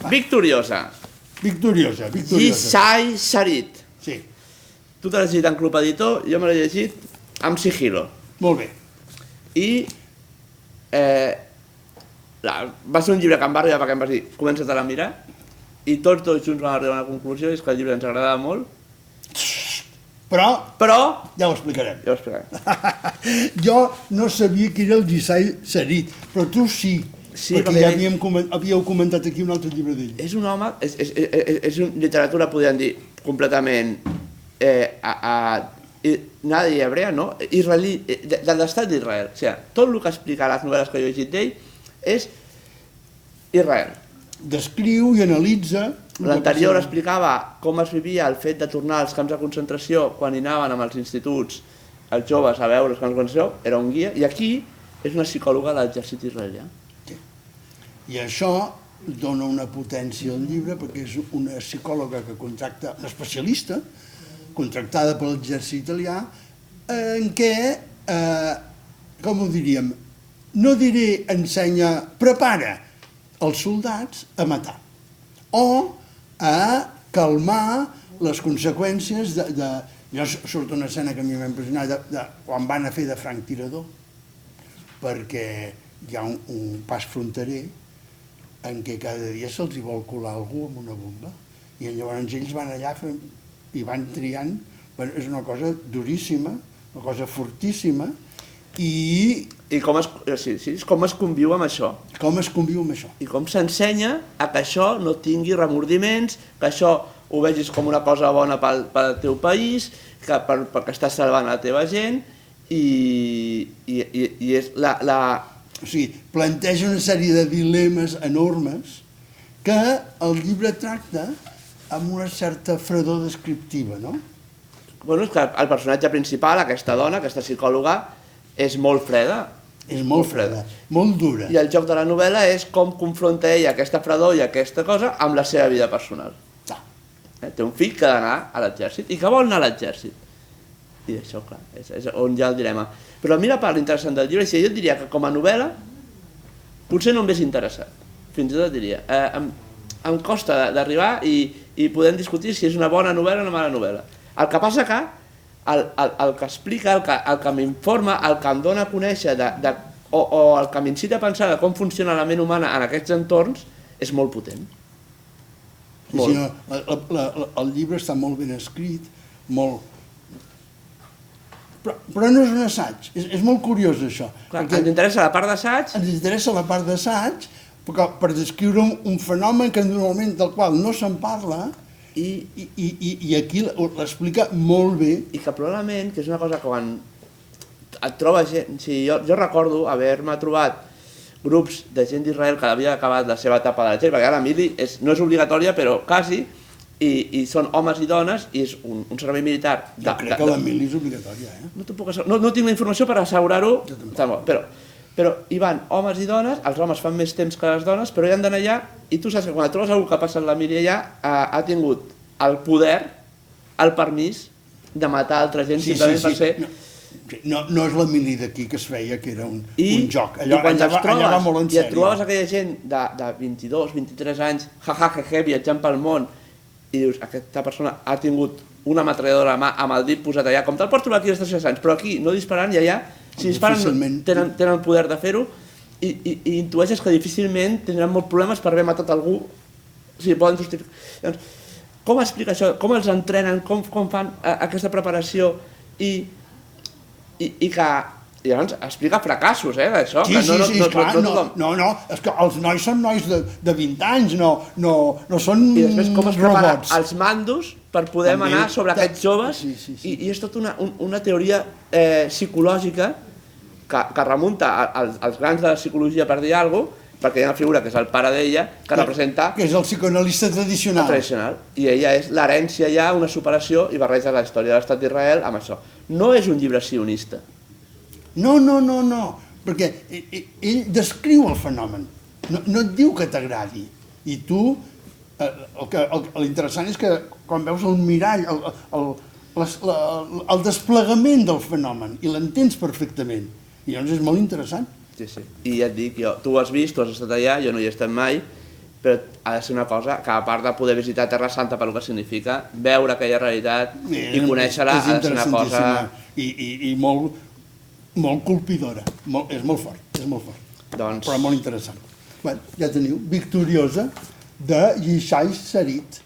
Victoriosa. Victoriosa. Yisai Sarit. Sí. Tu te l'has llegit en Club Editor, jo me l'he llegit amb sigilo. Molt bé. I va ser un llibre que em va arribar perquè em vas dir, comença-te-la a mirar, i tots junts vam arribar a una conclusió, és que el llibre ens agradava molt. Però ja ho explicarem. Jo no sabia que era el Yisai Sarit, però tu sí, perquè ja havíeu comentat aquí un altre llibre d'ell. És un home, és una literatura, podríem dir, completament nada hebrea, no? Israelí, de l'estat d'Israel. O sigui, tot el que explica a les novel·les que jo he llegit d'ell és Israel. Descriu i analitza... L'anterior explicava com es vivia el fet de tornar als camps de concentració quan hi anaven amb els instituts, els joves, a veure els camps de concentració, era un guia, i aquí és una psicòloga de l'exèrcit israelià. I això dona una potència al llibre perquè és una psicòloga que contracta, una especialista, contractada per l'exèrcit italià, en què, com ho diríem, no diré ensenya, prepara els soldats a matar o a calmar les conseqüències de... Jo surt una escena que a mi m'ha impressionat de quan van a fer de franctirador, perquè hi ha un pas fronterer en què cada dia se'ls vol colar algú amb una bomba i llavors ells van allà i van triant. És una cosa duríssima, una cosa fortíssima. I com es conviu amb això. Com es conviu amb això. I com s'ensenya a que això no tingui remordiments, que això ho vegis com una cosa bona pel teu país, perquè estàs salvant la teva gent, i és la... O sigui, planteja una sèrie de dilemes enormes que el llibre tracta amb una certa fredor descriptiva, no? Bueno, és que el personatge principal, aquesta dona, aquesta psicòloga, és molt freda. És molt freda, molt dura. I el joc de la novel·la és com confronta ella aquesta fredor i aquesta cosa amb la seva vida personal. Té un fill que ha d'anar a l'exèrcit i que vol anar a l'exèrcit. I això, clar, és on hi ha el dilema. Però a mi la part interessant del llibre, jo et diria que com a novel·la potser no m'hagués interessat. Fins i tot diria. Em costa d'arribar i podem discutir si és una bona novel·la o una mala novel·la. El que passa que el que explica, el que m'informa, el que em dona a conèixer o el que m'incita a pensar de com funciona la ment humana en aquests entorns és molt potent. El llibre està molt ben escrit, molt... Però no és un assaig, és molt curiós això. Ens interessa la part d'assaig? Ens interessa la part d'assaig per descriure un fenomen que normalment del qual no se'n parla i aquí l'explica molt bé. I que probablement, que és una cosa que quan et trobes gent... Jo recordo haver-me trobat grups de gent d'Israel que havia acabat la seva etapa de l'exèrcit, perquè ara mili no és obligatòria, però quasi, i són homes i dones, i és un servei militar... Jo crec que la mili és obligatòria, No tinc la informació per assegurar-ho, però hi van homes i dones, els homes fan més temps que les dones, però hi han d'anar allà, i tu saps que quan trobes algú que passa en la mili allà, ha tingut el poder, el permís de matar altra gent simplement per ser... No és la mili d'aquí que es feia, que era un joc. Allà va molt en sèrio. I et trobaves aquella gent de 22, 23 anys, viatjant pel món, i dius, aquesta persona ha tingut una metralladora a mà amb el dit posat allà, com te'l pots trobar aquí als 3 anys, però aquí no disparant i allà, si disparen tenen el poder de fer-ho, i intueixes que difícilment tindran molts problemes per haver matat algú, si poden justificar. Llavors, com explica això? Com els entrenen? Com fan aquesta preparació? I que... Llavors explica fracassos, d'això. Sí, clar, no, és que els nois són nois de 20 anys, no són robots. I després com es prepara els mandos per poder manar sobre aquests joves, i és tota una teoria psicològica que remunta als grans de la psicologia, per dir alguna cosa, perquè hi ha una figura que és el pare d'ella, que representa... Que és el psicoanalista tradicional. I ella és l'herència ja, una superació, i barreja la història de l'estat d'Israel amb això. No és un llibre sionista. No, perquè ell descriu el fenomen, no et diu que t'agradi. I tu, l'interessant és que quan veus el mirall, el desplegament del fenomen, i l'entens perfectament, i llavors és molt interessant. Sí. I ja et dic, tu ho has vist, tu has estat allà, jo no hi he estat mai, però ha de ser una cosa que, a part de poder visitar Terra Santa per el que significa, veure aquella realitat i conèixer-la ha de ser una cosa... I molt colpidora, és molt fort, Doncs... però molt interessant. Bé, ja teniu, Victoriosa de Yishai Sarit.